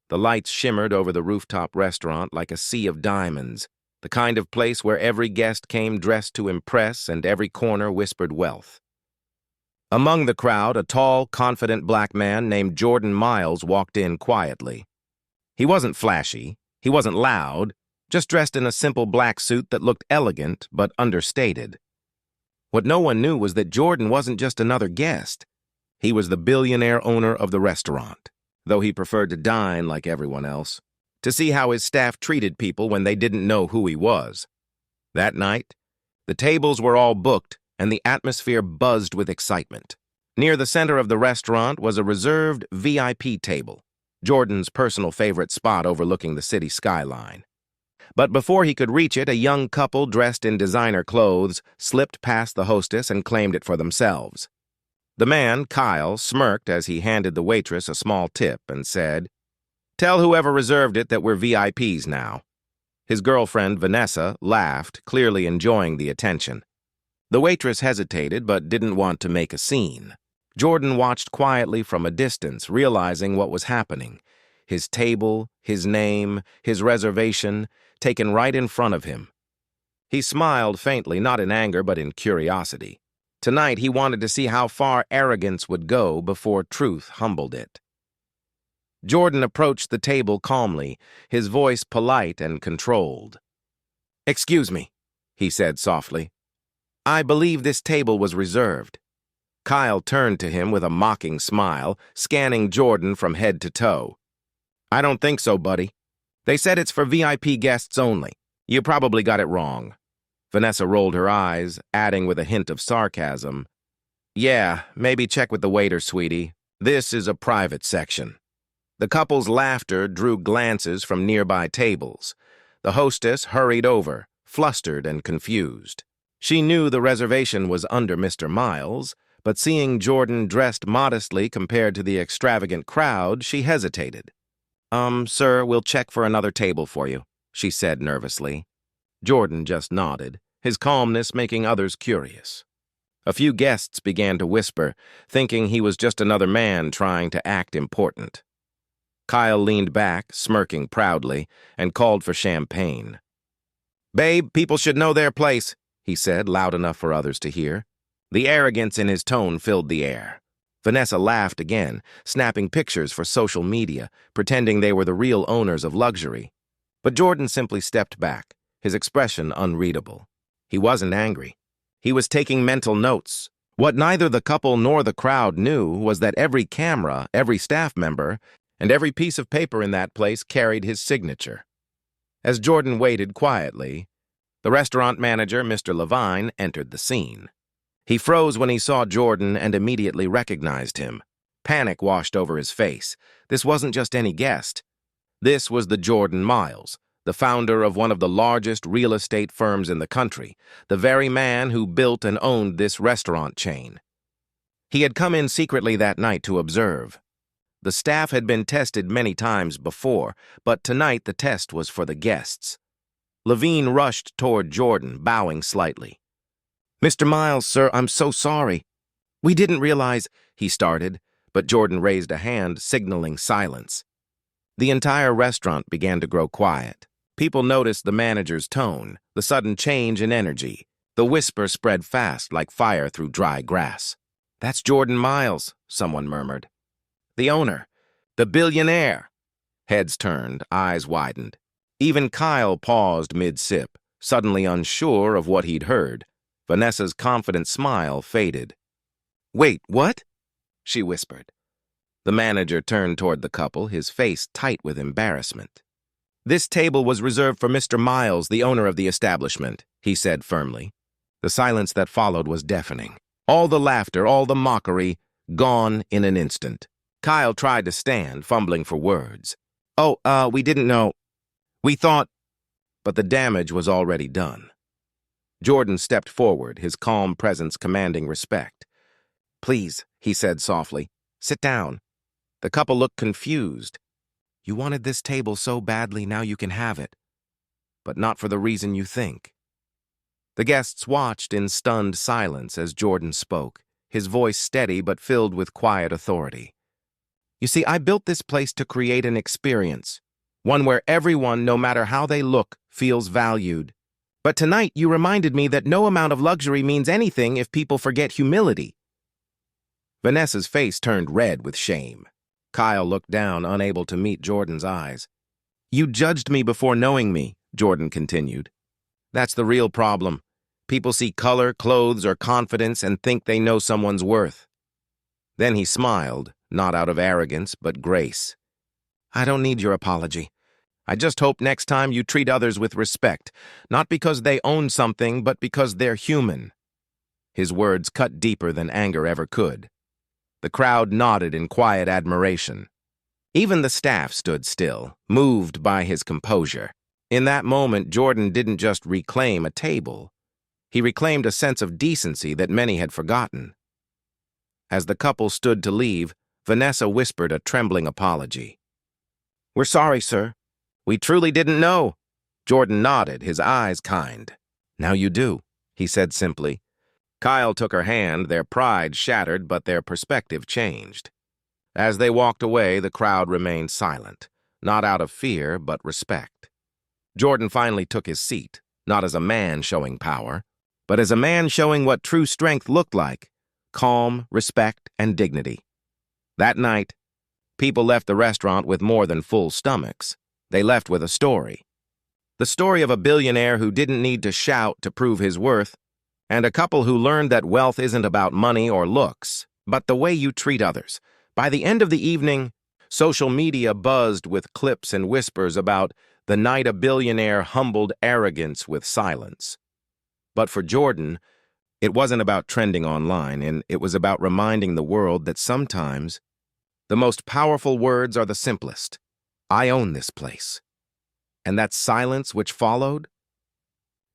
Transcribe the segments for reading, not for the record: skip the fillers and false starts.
The lights shimmered over the rooftop restaurant like a sea of diamonds, the kind of place where every guest came dressed to impress and every corner whispered wealth. Among the crowd, a tall, confident black man named Jordan Miles walked in quietly. He wasn't flashy, he wasn't loud, just dressed in a simple black suit that looked elegant but understated. What no one knew was that Jordan wasn't just another guest. He was the billionaire owner of the restaurant, though he preferred to dine like everyone else, to see how his staff treated people when they didn't know who he was. That night, the tables were all booked and the atmosphere buzzed with excitement. Near the center of the restaurant was a reserved VIP table, Jordan's personal favorite spot overlooking the city skyline. But before he could reach it, a young couple dressed in designer clothes slipped past the hostess and claimed it for themselves. The man, Kyle, smirked as he handed the waitress a small tip and said, "Tell whoever reserved it that we're VIPs now." His girlfriend, Vanessa, laughed, clearly enjoying the attention. The waitress hesitated but didn't want to make a scene. Jordan watched quietly from a distance, realizing what was happening. His table, his name, his reservation, taken right in front of him. He smiled faintly, not in anger but in curiosity. Tonight he wanted to see how far arrogance would go before truth humbled it. Jordan approached the table calmly, his voice polite and controlled. "Excuse me," he said softly. "I believe this table was reserved." Kyle turned to him with a mocking smile, scanning Jordan from head to toe. "I don't think so, buddy. They said it's for VIP guests only. You probably got it wrong." Vanessa rolled her eyes, adding with a hint of sarcasm, "Yeah, maybe check with the waiter, sweetie. This is a private section." The couple's laughter drew glances from nearby tables. The hostess hurried over, flustered and confused. She knew the reservation was under Mr. Miles, but seeing Jordan dressed modestly compared to the extravagant crowd, she hesitated. Sir, we'll check for another table for you," she said nervously. Jordan just nodded, his calmness making others curious. A few guests began to whisper, thinking he was just another man trying to act important. Kyle leaned back, smirking proudly, and called for champagne. "Babe, people should know their place," he said, loud enough for others to hear. The arrogance in his tone filled the air. Vanessa laughed again, snapping pictures for social media, pretending they were the real owners of luxury. But Jordan simply stepped back, his expression unreadable. He wasn't angry. He was taking mental notes. What neither the couple nor the crowd knew was that every camera, every staff member, and every piece of paper in that place carried his signature. As Jordan waited quietly, the restaurant manager, Mr. Levine, entered the scene. He froze when he saw Jordan and immediately recognized him. Panic washed over his face. This wasn't just any guest. This was the Jordan Miles, the founder of one of the largest real estate firms in the country, the very man who built and owned this restaurant chain. He had come in secretly that night to observe. The staff had been tested many times before, but tonight the test was for the guests. Levine rushed toward Jordan, bowing slightly. "Mr. Miles, sir, I'm so sorry. We didn't realize," he started, but Jordan raised a hand, signaling silence. The entire restaurant began to grow quiet. People noticed the manager's tone, the sudden change in energy. The whisper spread fast like fire through dry grass. "That's Jordan Miles," someone murmured. "The owner. The billionaire." Heads turned, eyes widened. Even Kyle paused mid-sip, suddenly unsure of what he'd heard. Vanessa's confident smile faded. "Wait, what?" she whispered. The manager turned toward the couple, his face tight with embarrassment. "This table was reserved for Mr. Miles, the owner of the establishment," he said firmly. The silence that followed was deafening. All the laughter, all the mockery, gone in an instant. Kyle tried to stand, fumbling for words. We didn't know. We thought..." But the damage was already done. Jordan stepped forward, his calm presence commanding respect. "Please," he said softly, "sit down." The couple looked confused. "You wanted this table so badly, now you can have it. But not for the reason you think." The guests watched in stunned silence as Jordan spoke, his voice steady but filled with quiet authority. You see, I built this place to create an experience, one where everyone, no matter how they look, feels valued. But tonight you reminded me that no amount of luxury means anything if people forget humility." Vanessa's face turned red with shame. Kyle looked down, unable to meet Jordan's eyes. "You judged me before knowing me," Jordan continued. "That's the real problem. People see color, clothes, or confidence and think they know someone's worth." Then he smiled, not out of arrogance, but grace. "I don't need your apology. I just hope next time you treat others with respect, not because they own something, but because they're human." His words cut deeper than anger ever could. The crowd nodded in quiet admiration. Even the staff stood still, moved by his composure. In that moment, Jordan didn't just reclaim a table. He reclaimed a sense of decency that many had forgotten. As the couple stood to leave, Vanessa whispered a trembling apology. "We're sorry, sir. We truly didn't know." Jordan nodded, his eyes kind. "Now you do," he said simply. Kyle took her hand, their pride shattered, but their perspective changed. As they walked away, the crowd remained silent, not out of fear, but respect. Jordan finally took his seat, not as a man showing power, but as a man showing what true strength looked like: calm, respect, and dignity. That night, people left the restaurant with more than full stomachs. They left with a story. The story of a billionaire who didn't need to shout to prove his worth, and a couple who learned that wealth isn't about money or looks, but the way you treat others. By the end of the evening, social media buzzed with clips and whispers about the night a billionaire humbled arrogance with silence. But for Jordan, it wasn't about trending online, and it was about reminding the world that sometimes the most powerful words are the simplest. "I own this place." And that silence which followed,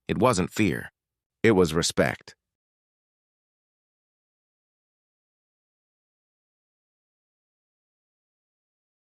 it wasn't fear. It was respect.